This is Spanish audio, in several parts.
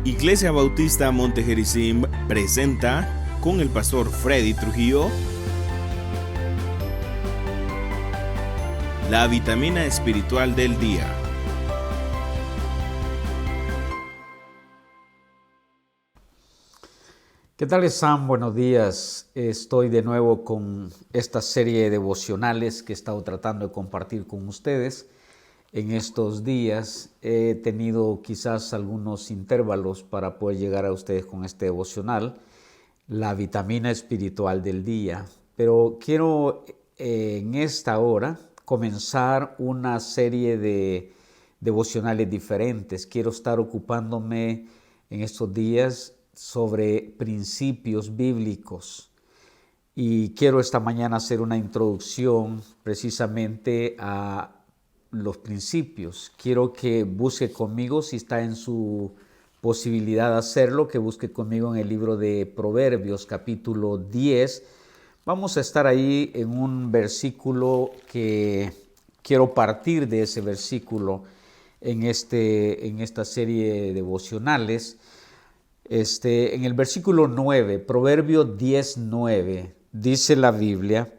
Iglesia Bautista Montejericim presenta con el pastor Freddy Trujillo la vitamina espiritual del día. ¿Qué tal, Sam? Buenos días. Estoy de nuevo con esta serie de devocionales que he estado tratando de compartir con ustedes. En estos días he tenido quizás algunos intervalos para poder llegar a ustedes con este devocional, la vitamina espiritual del día. Pero quiero en esta hora comenzar una serie de devocionales diferentes. Quiero estar ocupándome en estos días sobre principios bíblicos. Y quiero esta mañana hacer una introducción precisamente a los principios. Quiero que busque conmigo, si está en su posibilidad de hacerlo, que busque conmigo en el libro de Proverbios, capítulo 10. Vamos a estar ahí en un versículo que quiero partir de ese versículo en esta serie de devocionales. En el versículo 9, Proverbios 10:9, dice la Biblia: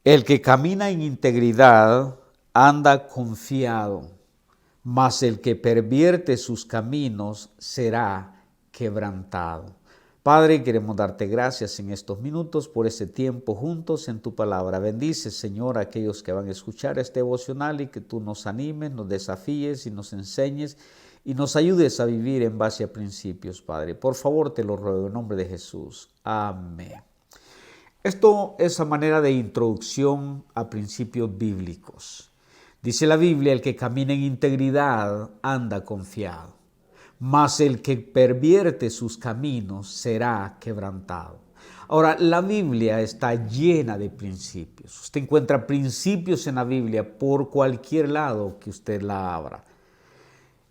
el que camina en integridad anda confiado, mas el que pervierte sus caminos será quebrantado. Padre, queremos darte gracias en estos minutos por ese tiempo juntos en tu palabra. Bendice, Señor, a aquellos que van a escuchar este devocional y que tú nos animes, nos desafíes y nos enseñes y nos ayudes a vivir en base a principios, Padre. Por favor, te lo ruego en nombre de Jesús. Amén. Esto es a manera de introducción a principios bíblicos. Dice la Biblia: el que camina en integridad anda confiado, mas el que pervierte sus caminos será quebrantado. Ahora, la Biblia está llena de principios. Usted encuentra principios en la Biblia por cualquier lado que usted la abra.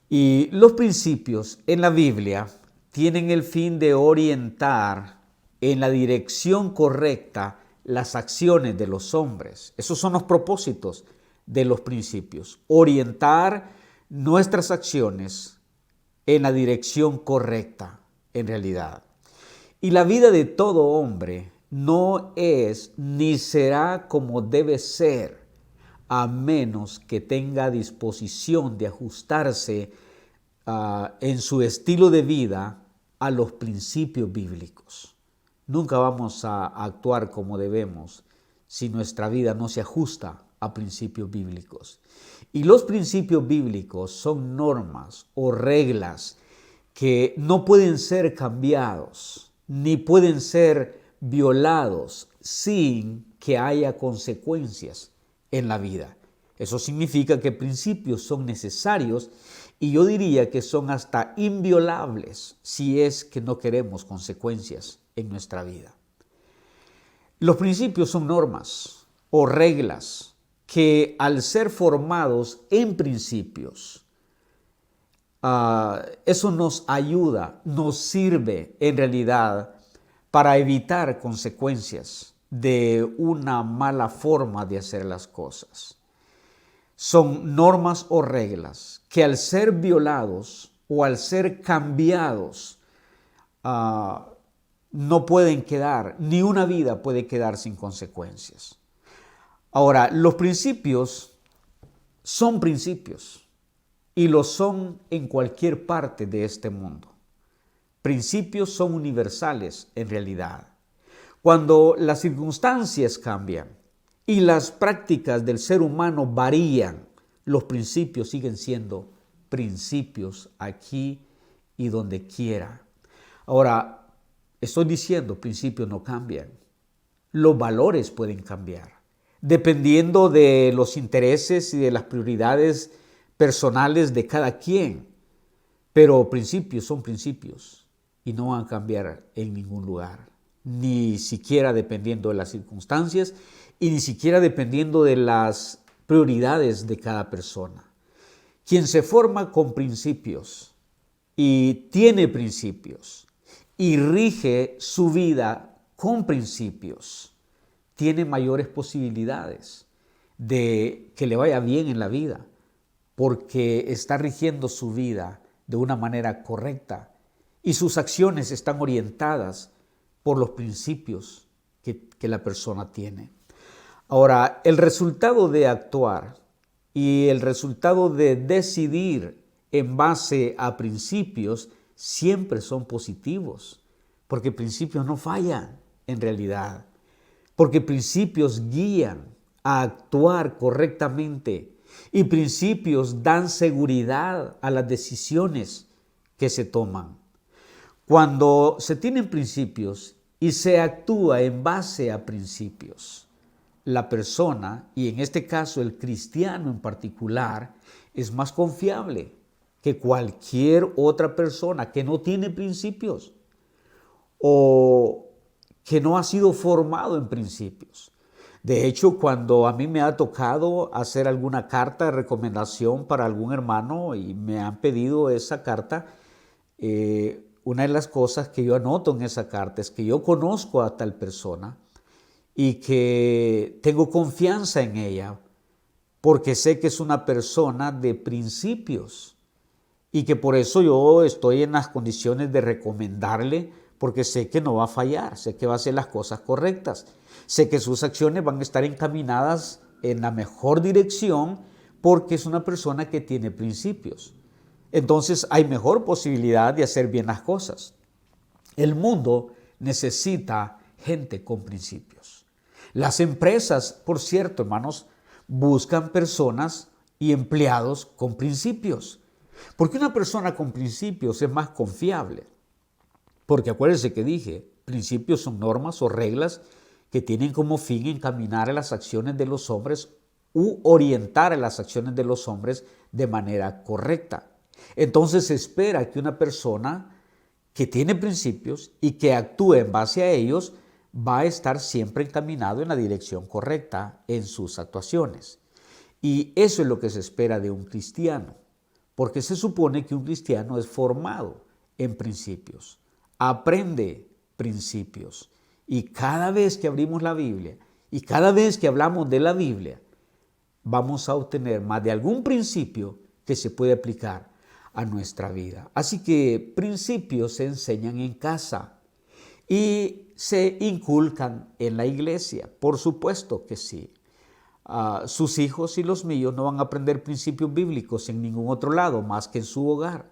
Y los principios en la Biblia tienen el fin de orientar en la dirección correcta las acciones de los hombres. Esos son los propósitos de los principios: orientar nuestras acciones en la dirección correcta, en realidad. Y la vida de todo hombre no es ni será como debe ser, a menos que tenga disposición de ajustarse en su estilo de vida a los principios bíblicos. Nunca vamos a actuar como debemos si nuestra vida no se ajusta a principios bíblicos. Y los principios bíblicos son normas o reglas que no pueden ser cambiados ni pueden ser violados sin que haya consecuencias en la vida. Eso significa que principios son necesarios y yo diría que son hasta inviolables si es que no queremos consecuencias en nuestra vida. Los principios son normas o reglas que, al ser formados en principios, eso nos ayuda, nos sirve en realidad para evitar consecuencias de una mala forma de hacer las cosas. Son normas o reglas que, al ser violados o al ser cambiados, no pueden quedar, ni una vida puede quedar sin consecuencias. Ahora, los principios son principios y lo son en cualquier parte de este mundo. Principios son universales en realidad. Cuando las circunstancias cambian y las prácticas del ser humano varían, los principios siguen siendo principios aquí y donde quiera. Ahora, estoy diciendo, principios no cambian. Los valores pueden cambiar, dependiendo de los intereses y de las prioridades personales de cada quien. Pero principios son principios y no van a cambiar en ningún lugar, ni siquiera dependiendo de las circunstancias y ni siquiera dependiendo de las prioridades de cada persona. Quien se forma con principios y tiene principios y rige su vida con principios, tiene mayores posibilidades de que le vaya bien en la vida, porque está rigiendo su vida de una manera correcta y sus acciones están orientadas por los principios que la persona tiene. Ahora, el resultado de actuar y el resultado de decidir en base a principios siempre son positivos, porque principios no fallan en realidad, porque principios guían a actuar correctamente y principios dan seguridad a las decisiones que se toman. Cuando se tienen principios y se actúa en base a principios, la persona, y en este caso el cristiano en particular, es más confiable que cualquier otra persona que no tiene principios o que no ha sido formado en principios. De hecho, cuando a mí me ha tocado hacer alguna carta de recomendación para algún hermano y me han pedido esa carta, una de las cosas que yo anoto en esa carta es que yo conozco a tal persona y que tengo confianza en ella porque sé que es una persona de principios y que por eso yo estoy en las condiciones de recomendarle, porque sé que no va a fallar, sé que va a hacer las cosas correctas, sé que sus acciones van a estar encaminadas en la mejor dirección porque es una persona que tiene principios. Entonces hay mejor posibilidad de hacer bien las cosas. El mundo necesita gente con principios. Las empresas, por cierto, hermanos, buscan personas y empleados con principios. Porque una persona con principios es más confiable. Porque acuérdense que dije, principios son normas o reglas que tienen como fin encaminar a las acciones de los hombres u orientar a las acciones de los hombres de manera correcta. Entonces se espera que una persona que tiene principios y que actúe en base a ellos va a estar siempre encaminado en la dirección correcta en sus actuaciones. Y eso es lo que se espera de un cristiano, porque se supone que un cristiano es formado en principios, aprende principios. Y cada vez que abrimos la Biblia y cada vez que hablamos de la Biblia, vamos a obtener más de algún principio que se puede aplicar a nuestra vida. Así que principios se enseñan en casa y se inculcan en la iglesia. Por supuesto que sí. Sus hijos y los míos no van a aprender principios bíblicos en ningún otro lado más que en su hogar.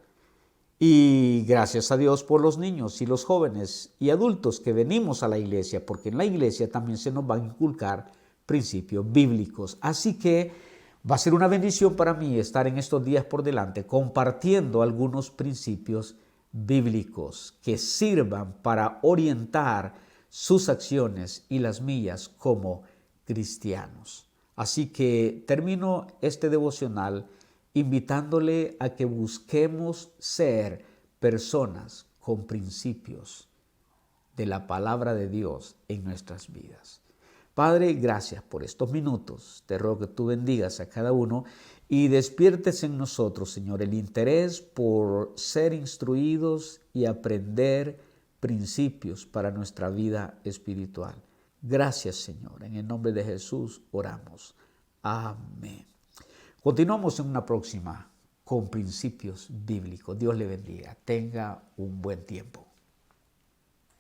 Y gracias a Dios por los niños y los jóvenes y adultos que venimos a la iglesia, porque en la iglesia también se nos van a inculcar principios bíblicos. Así que va a ser una bendición para mí estar en estos días por delante compartiendo algunos principios bíblicos que sirvan para orientar sus acciones y las mías como cristianos. Así que termino este devocional invitándole a que busquemos ser personas con principios de la palabra de Dios en nuestras vidas. Padre, gracias por estos minutos. Te ruego que tú bendigas a cada uno y despiertes en nosotros, Señor, el interés por ser instruidos y aprender principios para nuestra vida espiritual. Gracias, Señor. En el nombre de Jesús oramos. Amén. Continuamos en una próxima con principios bíblicos. Dios le bendiga. Tenga un buen tiempo.